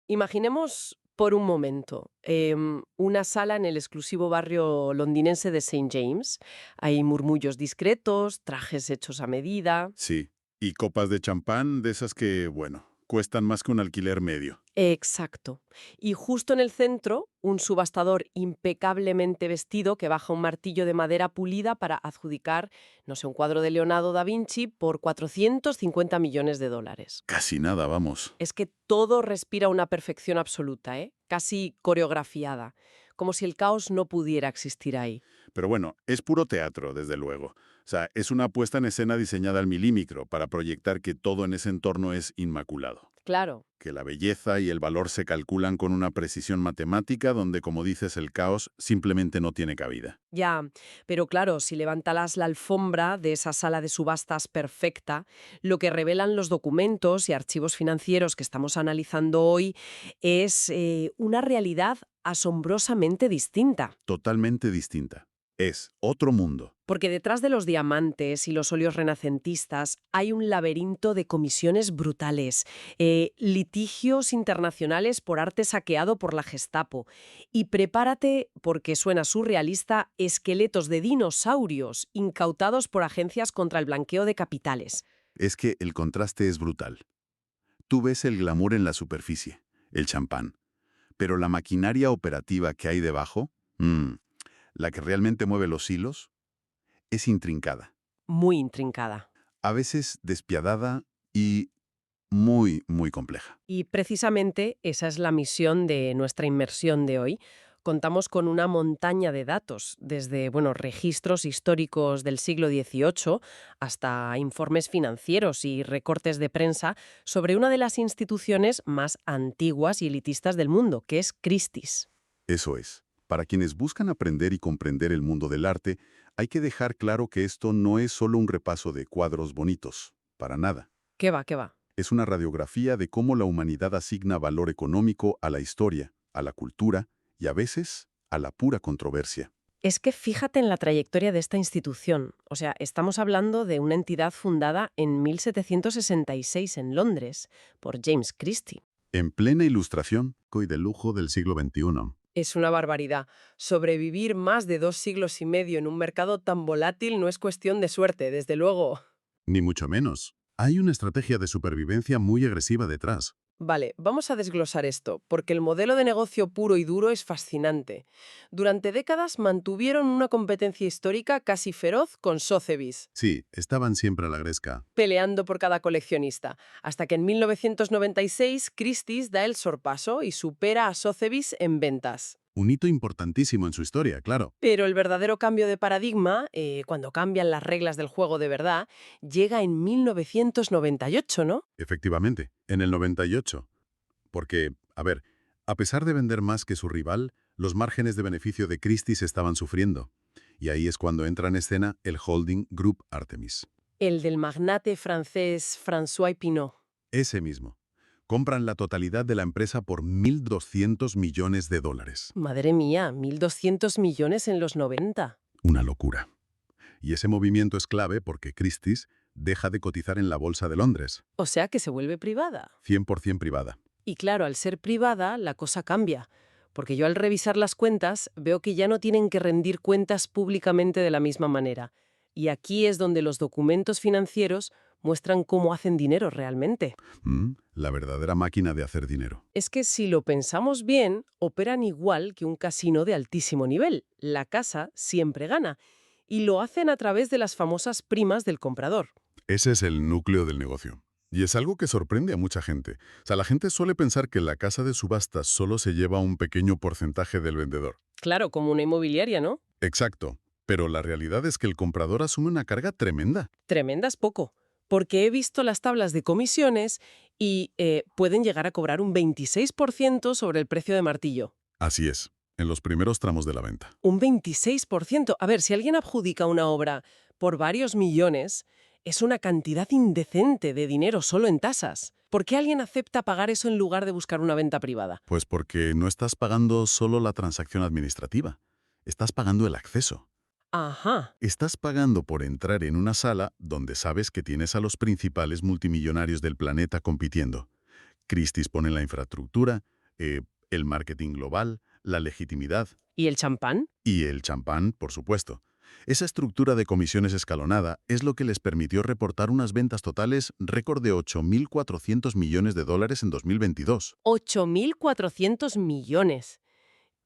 Imaginemos por un momento una sala en el exclusivo barrio londinense de Saint James. Hay murmullos discretos, trajes hechos a medida. Sí. Y copas de champán de esas que, bueno, cuestan más que un alquiler medio. Exacto. Y justo en el centro, un subastador impecablemente vestido que baja un martillo de madera pulida para adjudicar, no sé, un cuadro de Leonardo da Vinci por 450 millones de dólares. Casi nada, vamos. Es que todo respira una perfección absoluta, ¿eh? Casi coreografiada, como si el caos no pudiera existir ahí. Pero bueno, es puro teatro, desde luego. O sea, es una puesta en escena diseñada al milímetro para proyectar que todo en ese entorno es inmaculado. Claro, Que la belleza y el valor se calculan con una precisión matemática donde, como dices, el caos simplemente no tiene cabida. ya, pero claro, si levantalas la alfombra de esa sala de subastas perfecta, lo que revelan los documentos y archivos financieros que estamos analizando hoy es una realidad asombrosamente distinta. Totalmente distinta. Es otro mundo. Porque detrás de los diamantes y los óleos renacentistas hay un laberinto de comisiones brutales, litigios internacionales por arte saqueado por la Gestapo. Y prepárate, porque suena surrealista, esqueletos de dinosaurios incautados por agencias contra el blanqueo de capitales. Es que el contraste es brutal. Tú ves el glamour en la superficie, el champán, pero la maquinaria operativa que hay debajo, la que realmente mueve los hilos, es intrincada, Muy intrincada. a veces despiadada y muy, muy compleja. Y precisamente esa es la misión de nuestra inmersión de hoy. Contamos con una montaña de datos, desde registros históricos del siglo XVIII hasta informes financieros y recortes de prensa sobre una de las instituciones más antiguas y elitistas del mundo, que es Christie's. Eso es. Para quienes buscan aprender y comprender el mundo del arte, hay que dejar claro que esto no es solo un repaso de cuadros bonitos, para nada. ¿Qué va, qué va? Es una radiografía de cómo la humanidad asigna valor económico a la historia, a la cultura y a veces a la pura controversia. Es que fíjate en la trayectoria de esta institución. O sea, estamos hablando de una entidad fundada en 1766 en Londres por James Christie. En plena ilustración y de lujo del siglo XXI. Es una barbaridad. Sobrevivir más de 2 siglos y medio en un mercado tan volátil no es cuestión de suerte, desde luego. Ni mucho menos. Hay una estrategia de supervivencia muy agresiva detrás. Vale, vamos a desglosar esto, porque el modelo de negocio puro y duro es fascinante. Durante décadas mantuvieron una competencia histórica casi feroz con Sotheby's, Sí, estaban siempre a la gresca. peleando por cada coleccionista, hasta que en 1996 Christie's da el sorpaso y supera a Sotheby's en ventas. Un hito importantísimo en su historia, claro. Pero el verdadero cambio de paradigma, cuando cambian las reglas del juego de verdad, llega en 1998, ¿no? Efectivamente, en el 98. Porque, a ver, a pesar de vender más que su rival, los márgenes de beneficio de Christie's estaban sufriendo. Y ahí es cuando entra en escena el holding Group Artemis. El del magnate francés François Pinault. Ese mismo. Compran la totalidad de la empresa por 1.200 millones de dólares. Madre mía, 1.200 millones en los 90. Una locura. Y ese movimiento es clave porque Christie's deja de cotizar en la Bolsa de Londres, O sea que se vuelve privada. 100% privada. Y claro, al ser privada, la cosa cambia. Porque yo al revisar las cuentas veo que ya no tienen que rendir cuentas públicamente de la misma manera. Y aquí es donde los documentos financieros muestran cómo hacen dinero realmente. La verdadera máquina de hacer dinero. Es que si lo pensamos bien, operan igual que un casino de altísimo nivel. La casa siempre gana. Y lo hacen a través de las famosas primas del comprador. Ese es el núcleo del negocio. Y es algo que sorprende a mucha gente. O sea, la gente suele pensar que la casa de subastas solo se lleva un pequeño porcentaje del vendedor. Claro, como una inmobiliaria, ¿no? Exacto. Pero la realidad es que el comprador asume una carga tremenda. Tremendas poco. Porque he visto las tablas de comisiones y pueden llegar a cobrar un 26% sobre el precio de martillo. Así es, en los primeros tramos de la venta. Un 26%. A ver, si alguien adjudica una obra por varios millones, es una cantidad indecente de dinero solo en tasas. ¿Por qué alguien acepta pagar eso en lugar de buscar una venta privada? Pues porque no estás pagando solo la transacción administrativa. Estás pagando el acceso. Ajá. Estás pagando por entrar en una sala donde sabes que tienes a los principales multimillonarios del planeta compitiendo. Christie's pone la infraestructura, El marketing global, la legitimidad ¿Y el champán? y el champán, por supuesto. Esa estructura de comisiones escalonada es lo que les permitió reportar unas ventas totales récord de 8.400 millones de dólares en 2022. 8.400 millones.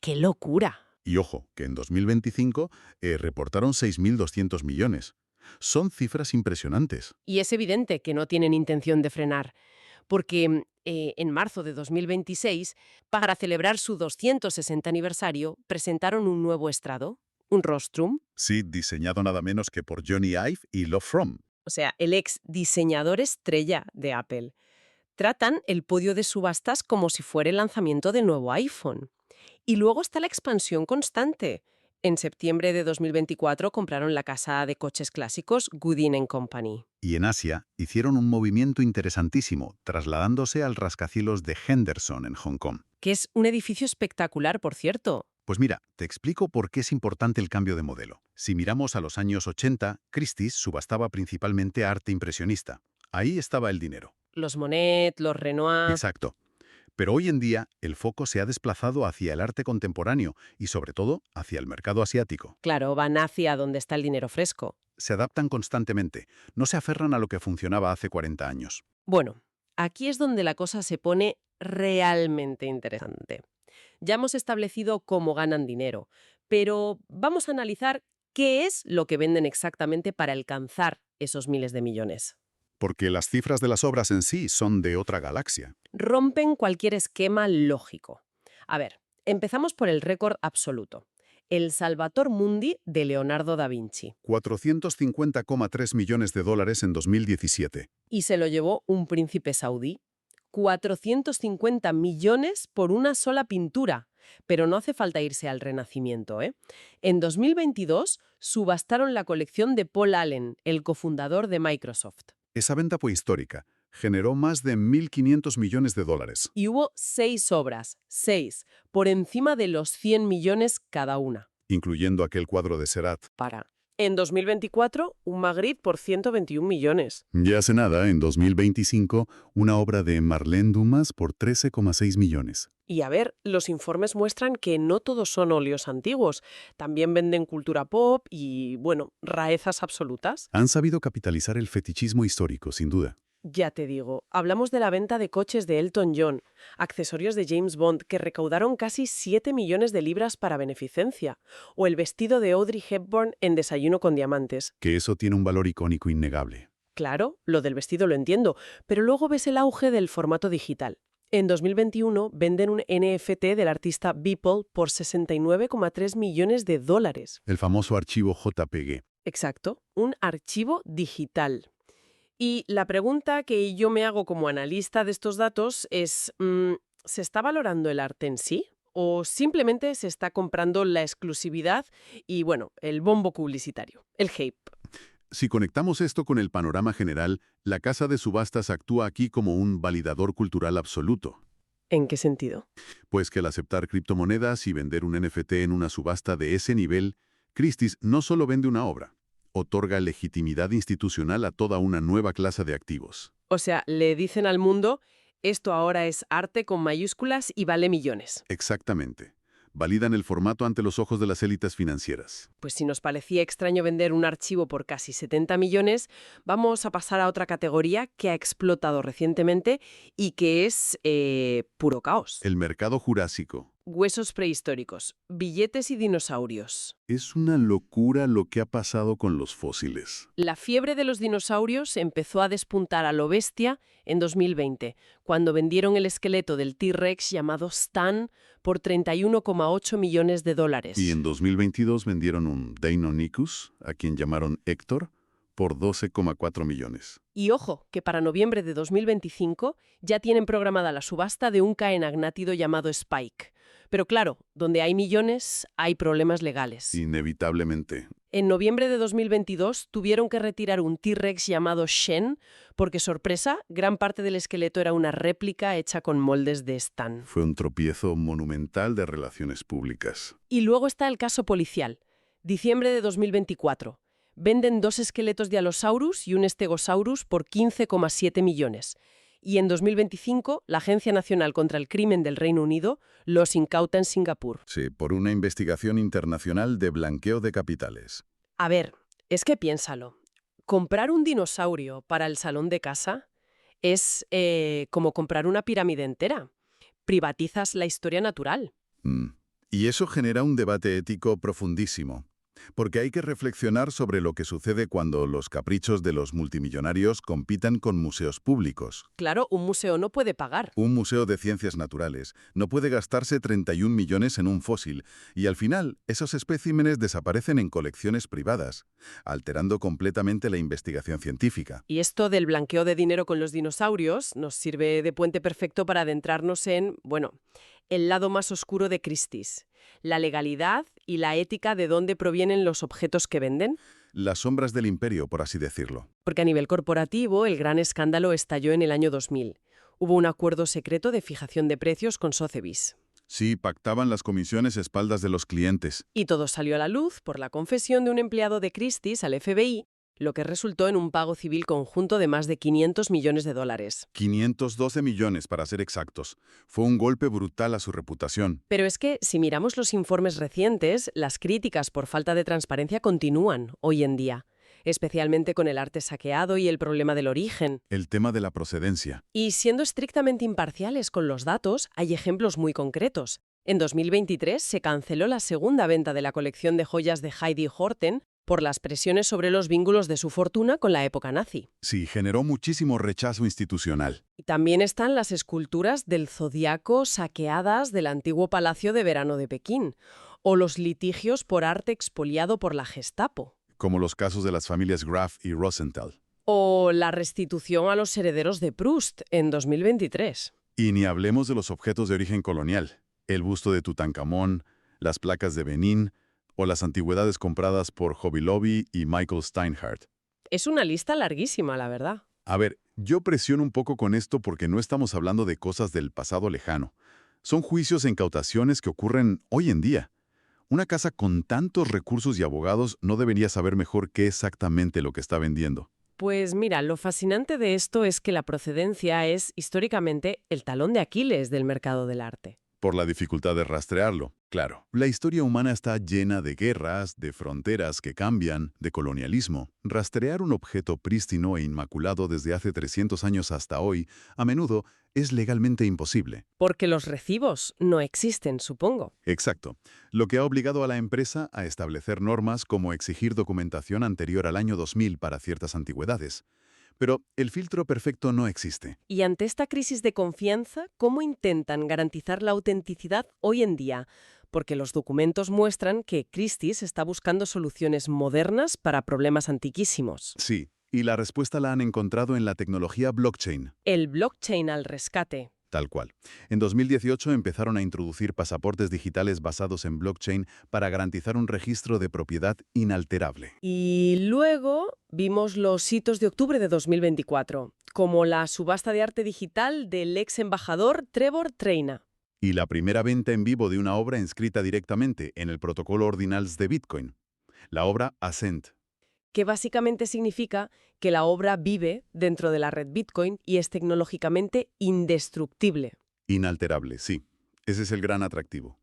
¡Qué locura! Y ojo, que en 2025 reportaron 6.200 millones. Son cifras impresionantes. Y es evidente que no tienen intención de frenar, porque en marzo de 2026, para celebrar su 260 aniversario, presentaron un nuevo estrado, un rostrum, Sí, diseñado nada menos que por Johnny Ive y Love From. o sea, el ex diseñador estrella de Apple. Tratan el podio de subastas como si fuera el lanzamiento del nuevo iPhone. Y luego está la expansión constante. En septiembre de 2024 compraron la casa de coches clásicos Goodin Company. Y en Asia hicieron un movimiento interesantísimo, trasladándose al rascacielos de Henderson en Hong Kong. Que es un edificio espectacular, por cierto. Pues mira, te explico por qué es importante el cambio de modelo. Si miramos a los años 80, Christie's subastaba principalmente arte impresionista. Ahí estaba el dinero. Los Monet, los Renoir... Exacto. Pero hoy en día el foco se ha desplazado hacia el arte contemporáneo y sobre todo hacia el mercado asiático. Claro, van hacia donde está el dinero fresco. Se adaptan constantemente, no se aferran a lo que funcionaba hace 40 años. Bueno, aquí es donde la cosa se pone realmente interesante. Ya hemos establecido cómo ganan dinero, pero vamos a analizar qué es lo que venden exactamente para alcanzar esos miles de millones. Porque las cifras de las obras en sí son de otra galaxia. Rompen cualquier esquema lógico. A ver, empezamos por el récord absoluto. El Salvator Mundi de Leonardo da Vinci. 450,3 millones de dólares en 2017. Y se lo llevó un príncipe saudí. 450 millones por una sola pintura. Pero no hace falta irse al Renacimiento, ¿eh? En 2022 subastaron la colección de Paul Allen, el cofundador de Microsoft. Esa venta fue histórica. Generó más de 1.500 millones de dólares. Y hubo 6 obras, 6, por encima de los 100 millones cada una. Incluyendo aquel cuadro de Seurat. En 2024, un Magritte por 121 millones. Ya hace nada, en 2025, una obra de Marlene Dumas por 13,6 millones. Y a ver, los informes muestran que no todos son óleos antiguos. También venden cultura pop y, bueno, rarezas absolutas. Han sabido capitalizar el fetichismo histórico, sin duda. Ya te digo, hablamos de la venta de coches de Elton John, accesorios de James Bond que recaudaron casi 7 millones de libras para beneficencia, o el vestido de Audrey Hepburn en Desayuno con Diamantes. Que eso tiene un valor icónico innegable. Claro, lo del vestido lo entiendo, pero luego ves el auge del formato digital. En 2021 venden un NFT del artista Beeple por 69,3 millones de dólares. El famoso archivo JPG. Exacto, un archivo digital. Y la pregunta que yo me hago como analista de estos datos es, ¿se está valorando el arte en sí? ¿O simplemente se está comprando la exclusividad y, bueno, el bombo publicitario, el hype? Si conectamos esto con el panorama general, la casa de subastas actúa aquí como un validador cultural absoluto. ¿En qué sentido? Pues que al aceptar criptomonedas y vender un NFT en una subasta de ese nivel, Christie's no solo vende una obra, otorga legitimidad institucional a toda una nueva clase de activos. O sea, le dicen al mundo, esto ahora es arte con mayúsculas y vale millones. Exactamente. Validan el formato ante los ojos de las élites financieras. Pues si nos parecía extraño vender un archivo por casi 70 millones, vamos a pasar a otra categoría que ha explotado recientemente y que es puro caos. El mercado jurásico. Huesos prehistóricos, billetes y dinosaurios. Es una locura lo que ha pasado con los fósiles. La fiebre de los dinosaurios empezó a despuntar a lo bestia en 2020, cuando vendieron el esqueleto del T-Rex llamado Stan por 31,8 millones de dólares. Y en 2022 vendieron un Deinonychus, a quien llamaron Héctor, por 12,4 millones. Y ojo, que para noviembre de 2025 ya tienen programada la subasta de un caenagnátido llamado Spike. Pero claro, donde hay millones, hay problemas legales. Inevitablemente. En noviembre de 2022 tuvieron que retirar un T-Rex llamado Shen porque, sorpresa, gran parte del esqueleto era una réplica hecha con moldes de Stan. Fue un tropiezo monumental de relaciones públicas. Y luego está el caso policial. Diciembre de 2024. Venden 2 esqueletos de Allosaurus y un Stegosaurus por 15,7 millones. Y en 2025, la Agencia Nacional contra el Crimen del Reino Unido los incauta en Singapur. Sí, por una investigación internacional de blanqueo de capitales. A ver, es que piénsalo. Comprar un dinosaurio para el salón de casa es como comprar una pirámide entera. Privatizas la historia natural. Mm. Y eso genera un debate ético profundísimo, porque hay que reflexionar sobre lo que sucede cuando los caprichos de los multimillonarios compitan con museos públicos. Claro, un museo no puede pagar. Un museo de ciencias naturales no puede gastarse 31 millones en un fósil, y al final esos especímenes desaparecen en colecciones privadas, alterando completamente la investigación científica. Y esto del blanqueo de dinero con los dinosaurios nos sirve de puente perfecto para adentrarnos en, bueno, el lado más oscuro de Christie's, la legalidad y la ética de dónde provienen los objetos que venden. Las sombras del imperio, por así decirlo. Porque a nivel corporativo, el gran escándalo estalló en el año 2000. Hubo un acuerdo secreto de fijación de precios con Sotheby's. Sí, pactaban las comisiones a espaldas de los clientes. Y todo salió a la luz por la confesión de un empleado de Christie's al FBI, lo que resultó en un pago civil conjunto de más de 500 millones de dólares. 512 millones, para ser exactos. Fue un golpe brutal a su reputación. Pero es que, si miramos los informes recientes, las críticas por falta de transparencia continúan hoy en día, especialmente con el arte saqueado y el problema del origen. El tema de la procedencia. Y siendo estrictamente imparciales con los datos, hay ejemplos muy concretos. En 2023 se canceló la segunda venta de la colección de joyas de Heidi Horten por las presiones sobre los vínculos de su fortuna con la época nazi. Sí, generó muchísimo rechazo institucional. Y también están las esculturas del Zodíaco saqueadas del antiguo Palacio de Verano de Pekín, o los litigios por arte expoliado por la Gestapo. Como los casos de las familias Graf y Rosenthal. O la restitución a los herederos de Proust en 2023. Y ni hablemos de los objetos de origen colonial. El busto de Tutankamón, las placas de Benín o las antigüedades compradas por Hobby Lobby y Michael Steinhardt. Es una lista larguísima, la verdad. A ver, yo presiono un poco con esto porque no estamos hablando de cosas del pasado lejano. Son juicios e incautaciones que ocurren hoy en día. Una casa con tantos recursos y abogados no debería saber mejor qué exactamente lo que está vendiendo. Pues mira, lo fascinante de esto es que la procedencia es, históricamente, el talón de Aquiles del mercado del arte. Por la dificultad de rastrearlo, claro. La historia humana está llena de guerras, de fronteras que cambian, de colonialismo. Rastrear un objeto prístino e inmaculado desde hace 300 años hasta hoy, a menudo, es legalmente imposible. Porque los recibos no existen, supongo. Exacto. Lo que ha obligado a la empresa a establecer normas como exigir documentación anterior al año 2000 para ciertas antigüedades. Pero el filtro perfecto no existe. Y ante esta crisis de confianza, ¿cómo intentan garantizar la autenticidad hoy en día? Porque los documentos muestran que Christie's está buscando soluciones modernas para problemas antiquísimos. Sí, y la respuesta la han encontrado en la tecnología blockchain. El blockchain al rescate. Tal cual. En 2018 empezaron a introducir pasaportes digitales basados en blockchain para garantizar un registro de propiedad inalterable. Y luego vimos los hitos de octubre de 2024, como la subasta de arte digital del ex embajador Trevor Treina. Y la primera venta en vivo de una obra inscrita directamente en el protocolo Ordinals de Bitcoin. La obra Ascent. Que básicamente significa que la obra vive dentro de la red Bitcoin y es tecnológicamente indestructible. Inalterable, sí. Ese es el gran atractivo.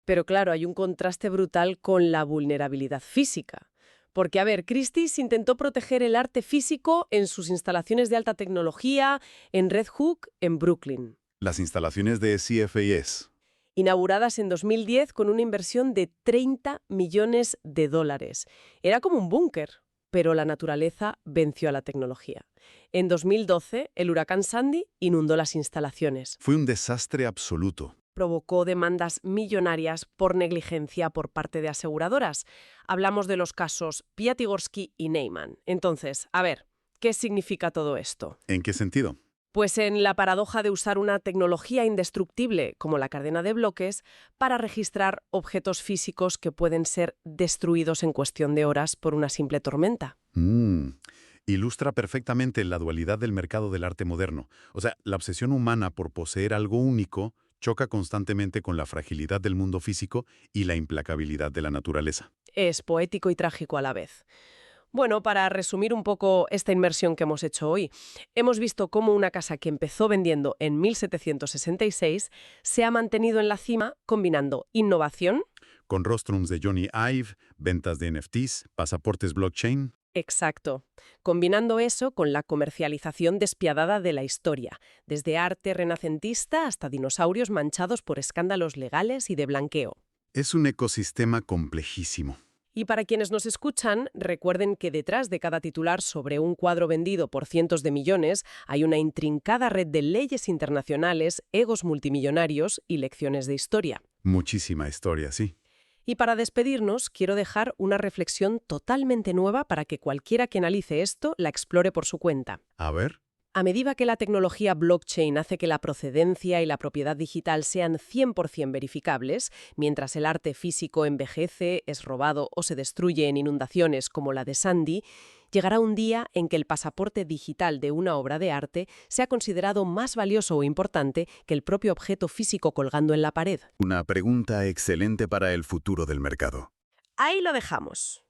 Pero claro, hay un contraste brutal con la vulnerabilidad física. Porque, a ver, Christie's intentó proteger el arte físico en sus instalaciones de alta tecnología en Red Hook, en Brooklyn. Las instalaciones de CFIS. Inauguradas en 2010 con una inversión de 30 millones de dólares. Era como un búnker, pero la naturaleza venció a la tecnología. En 2012, el huracán Sandy inundó las instalaciones. Fue un desastre absoluto. Provocó demandas millonarias por negligencia por parte de aseguradoras. Hablamos de los casos Piatigorsky y Neyman. Entonces, a ver, ¿qué significa todo esto? ¿En qué sentido? Pues en la paradoja de usar una tecnología indestructible, como la cadena de bloques, para registrar objetos físicos que pueden ser destruidos en cuestión de horas por una simple tormenta. Ilustra perfectamente la dualidad del mercado del arte moderno. O sea, la obsesión humana por poseer algo único choca constantemente con la fragilidad del mundo físico y la implacabilidad de la naturaleza. Es poético y trágico a la vez. Bueno, para resumir un poco esta inmersión que hemos hecho hoy, hemos visto cómo una casa que empezó vendiendo en 1766 se ha mantenido en la cima combinando innovación, Con rostrums de Johnny Ive, ventas de NFTs, pasaportes blockchain. exacto, combinando eso con la comercialización despiadada de la historia, desde arte renacentista hasta dinosaurios manchados por escándalos legales y de blanqueo. Es un ecosistema complejísimo. Y para quienes nos escuchan, recuerden que detrás de cada titular sobre un cuadro vendido por cientos de millones hay una intrincada red de leyes internacionales, egos multimillonarios y lecciones de historia. Muchísima historia, sí. Y para despedirnos, quiero dejar una reflexión totalmente nueva para que cualquiera que analice esto la explore por su cuenta. A ver. A medida que la tecnología blockchain hace que la procedencia y la propiedad digital sean 100% verificables, mientras el arte físico envejece, es robado o se destruye en inundaciones como la de Sandy, llegará un día en que el pasaporte digital de una obra de arte sea considerado más valioso o importante que el propio objeto físico colgando en la pared. Una pregunta excelente para el futuro del mercado. Ahí lo dejamos.